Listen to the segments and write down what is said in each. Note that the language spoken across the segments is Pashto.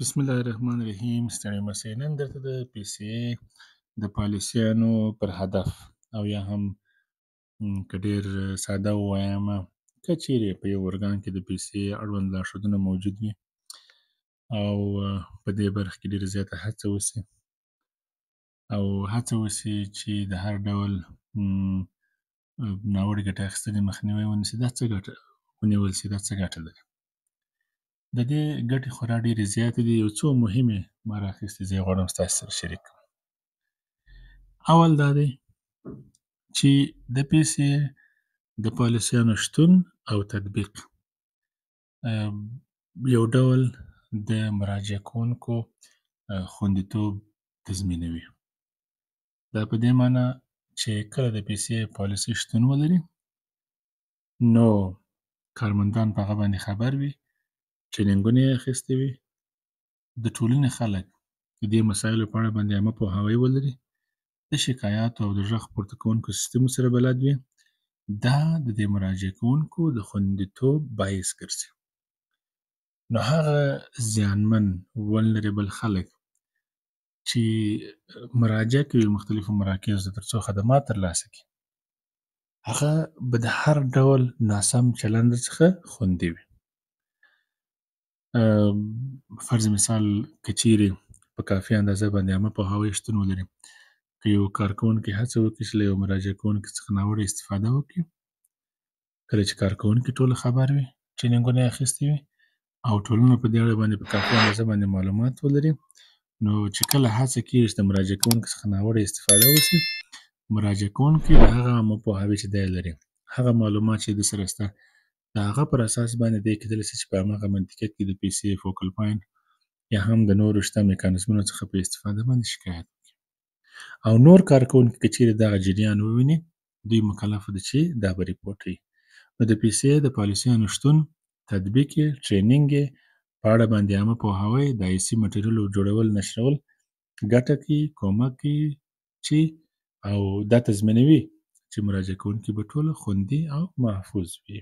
بسم الله الرحمن الرحیم. ستړي مه نن درته د پیسې د پالیسیانو پر هدف او یا هم که ډېر ساده ووایمه که چیرې په یو ارګان کې د پیسې اړوند لارښودونه موجود وي او په دې برخه کې ډېره زیاته هڅه وسي چې د هر ډول ناوړه ګټې اخیستنې مخنیوی ونیسي. دا څه ګټه لري؟ د دې ګټې خورا ډېرې زیاتې دي. یو څو مهمې ما رااخیستې زه یې غواړم ستاسو سره شریک کړم. اول دا دی چې د پیسې د پالیسیانو شتون او تطبیق یو ډول د مراجعه کوونکو خوندیتوب تضمینوي. دا په دې معنی چې کله د پیسې پالیسي شتون ولري نو کارمندان په هغه باندې خبر وي، ټرینینګونه یې اخیستي وي، د ټولنې خلک د دې مسایلو په اړه باندې عامه پوهاوی ولري، د شکایاتو او د غږ پورته کوونکو سیستمو سره بلد وي. دا د دې مراجعه کوونکو د خوندیتوب باعث ګرځي. نو هغه زیانمن ولنریبل خلک چې مراجعه کوي مختلفو مراکزو ته تر څو خدمات ترلاسه کړي، هغه به د هر ډول ناسم چلند څخه خوندي وي. فرض مثال که چیرې په کافي اندازه باندې عامه پوهاوی شتون ولري، که یو کارکوونکی هڅه وکړي چې له یو مراجعه کوونکي څخه ناوړه استفاده وکړي، کله چې کارکوونکي ټول خبر وي، ټرینینګونه یې اخیستي وي او ټولنه په دې اړه باندې په کافي اندازه باندې معلومات ولري، نو چې کله هڅه کېږي چې د مراجعه کوونکي څخه ناوړه استفاده وشي، مراجعه کوونکی د هغه عامه پوهاوی چې دی لري، هغه معلومات چې د سره شته، د هغه پر اساس باندې دی کېدلی شي چې په هماغه منطقیت کې د پیسې فوکل پوینټ یا هم د نورو شته میکانیزمونو څخه په استفاده باندې شکایت وکړي. او نور کارکوونکي که چیرې دغه جریان وویني، دوی مکلف دي چې دا به ریپورټ وي. نو د پیسې د پالیسیانو شتون، تطبیق یې، ټرینینګ یې، په اړه باندې عامه پوهاوی، د عیسي مټریالو جوړول، نشرول ګټه کوي، کومک کوي چې او دا تضمینوي چې مراجعه کوونکي به ټوله خوندي او محفوظ وي.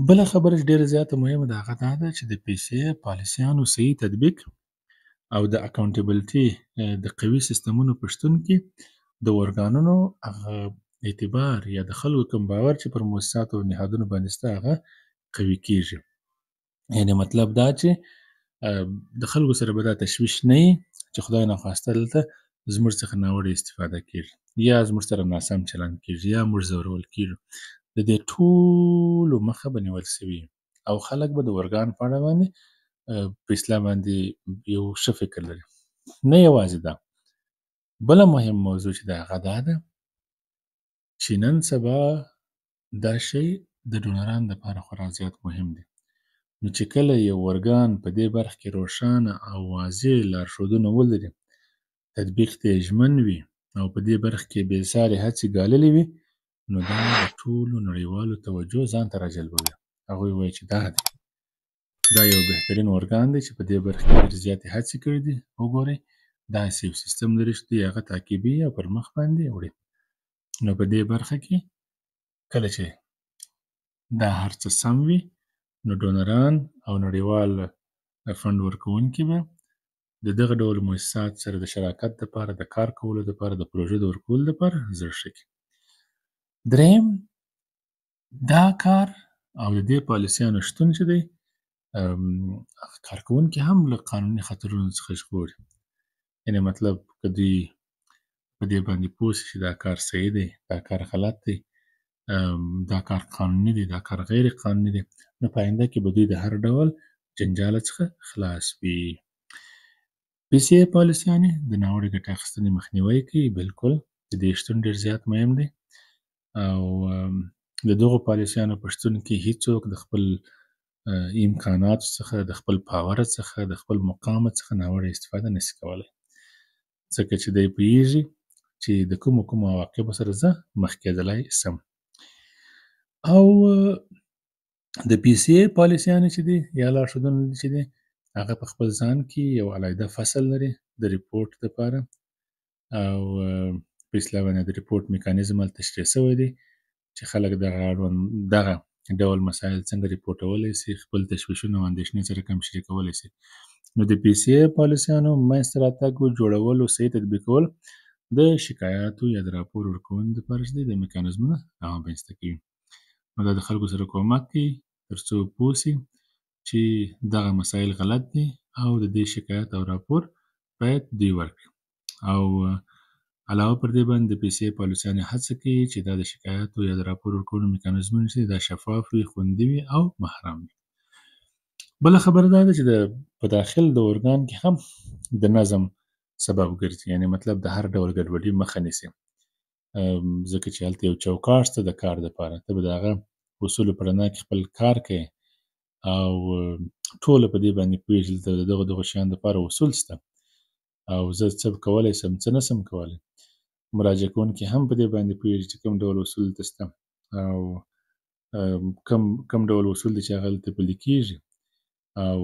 بله خبره چې ډېره زیاته مهمه ده هغه دا ده چې د پیسې پالیسیانو صحیح تطبیق او د اکاونټیبلټي د قوي سیستمونو په شتون کې د ارګانونو هغه اعتبار یا د خلکو کوم باور چې پر مؤسساتو او نهادونو باندې شته هغه قوي کېږي. یعنې مطلب دا چې د خلکو سره به دا تشویش نه وي چې خدای ناخواسته دلته زموږ څخه ناوړه استفاده کېږي یا زموږ سره ناسم چلند کېږي یا موږ ځورول کېږو. د دې ټولو مخه به نیول سوې او خلک به د ارګان په اړه باندې په اصطلاح باندې یو ښه فکر لري. نه یوازې دا، بله مهم موضوع چې ده هغه دا ده چې نن سبا دا شی د ډونرانو دپاره خورا زیات مهم دی. نو چې کله یو ارګان په دې برخه کې روښانه او واضح لارښودونه ولري، تطبیق ته یې ژمن وي او په دې برخه کې بې ساري هڅې ګاللې وي، نو دا د ټولو نړیوالو توجه ځان ته راجلبوي. هغوی وایي چې دا یو بهترین ارګان دی چې په دې برخه کې ډېرې زیاتې هڅې کړې دي. وګورئ داسې یو سیستم لري چې دوی هغه تعقیبوي او پر مخ باندې وړي. نو په دې برخه کې کله چې دا هر څه سم وي، نو ډونران او نړیوال فنډ ورکوونکي به د دغه ډول مؤسسات سره د شراکت دپاره، د کار کولو دپاره، د پروژې د ورکولو دپاره زړه ښه کړي. دریم، دا کار او د دې پالیسیانو شتون چې دی کارکوونکي هم له قانوني خطرونو څخه ژغوري. یعنې مطلب که دوی په دې باندې پوه شي چې دا کار صحیح دی، دا کار غلط دی، دا کار قانوني دی، دا کار غیر قانوني دی، نو په آینده کې به دوی د هر ډول جنجال څخه خلاص وي. پیسې پالیسیانې د ناوړه ګټې اخیستنې مخنیوی کوي. بالکل د دې شتون ډېر زیات مهم دی او د دغو پالیسیانو په شتون کې هیڅوک د خپل امکاناتو څخه، د خپل پاور څخه، د خپل مقام څخه ناوړه استفاده نشي کولی، ځکه چې دی پوهیږي چې د کومو عواقبو سره زه مخ کېدلی سم. او د پیسې پالیسیانې چې دي یا لارښودونه چې دي هغه په خپل ځان کې یو علیحده فصل لري د ریپورټ دپاره او په اصطلاح باندې د ریپورټ میکانیزم هلته تشریح سوی دی چې خلک دغه ډول مسایل څنګه ریپورټولی سي، خپل تشویشونه او اندېښنې سره کم شریکولی سي. نو د پی سی ای پالیسیانو منځته راتګ، جوړول او صحیح تطبیقول د شکایاتو یا د راپور ورکونې دپاره چې دی د میکانیزمونه رامنځته کوي. نو دا د خلکو سره کومک کوي تر څو پوه سي چې دغه مسایل غلط دي او د دې شکایت او راپور باید دوی ورکړي. او علاوه پر دې باندې د پی سی ای پالیسیانې هڅه کوي چې دا د شکایاتو یا د راپور ورکولو میکانیزمونه چې دي دا شفاف وي، خوندي وي او محرم وي. بله خبره دا ده چې په داخل د ارګان کې هم د نظم سبب ګرځي، یعنې مطلب د هر ډول ګډوډي مخه نیسي، ځکه چې هلته یو چوکاټ شته د کار دپاره، ته به د هغه اصولو په رڼا کې خپل کار کوې او ټوله په دې باندې پوهېږي چې د دغو شیانو دپاره اصول شته او زه څه کولی شم څه نشم کولی. مراجعه کوونکي هم په دې باندې پوهېږي چې کوم ډول اصول دلته شته او کوم ډول اصول دي چې هغه دلته پلي کېږي او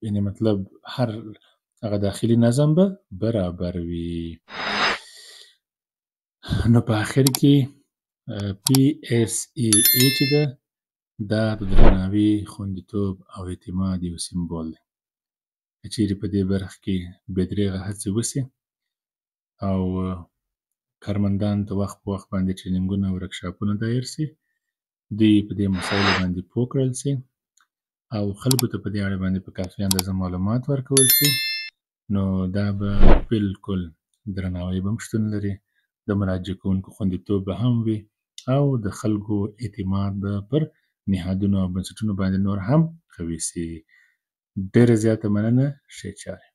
یعنې مطلب هر هغه داخلي نظم به برابر وي. نو په آخر کې پی اس ای ای چې ده دا د درناوي، خوندیتوب او اعتماد یو سمبول دی. که چیرې په دې برخه کې بې دریغه هڅې وسي او کارمندانو ته وخت په وخت باندې ټرینینګونه او ورکشاپونه دایر سي، دوی په دې مسایلو باندې پوه کړل سي او خلکو ته په دې اړه باندې په کافي اندازه معلومات ورکول سي، نو دا به بالکل درناوی به هم شتون لري، د مراجعه کوونکو خوندیتوب به هم وي او د خلکو اعتماد به پر نهادونو او بنسټونو باندې نور هم قوي سي. ډېره زیاته مننه. ښې چارې.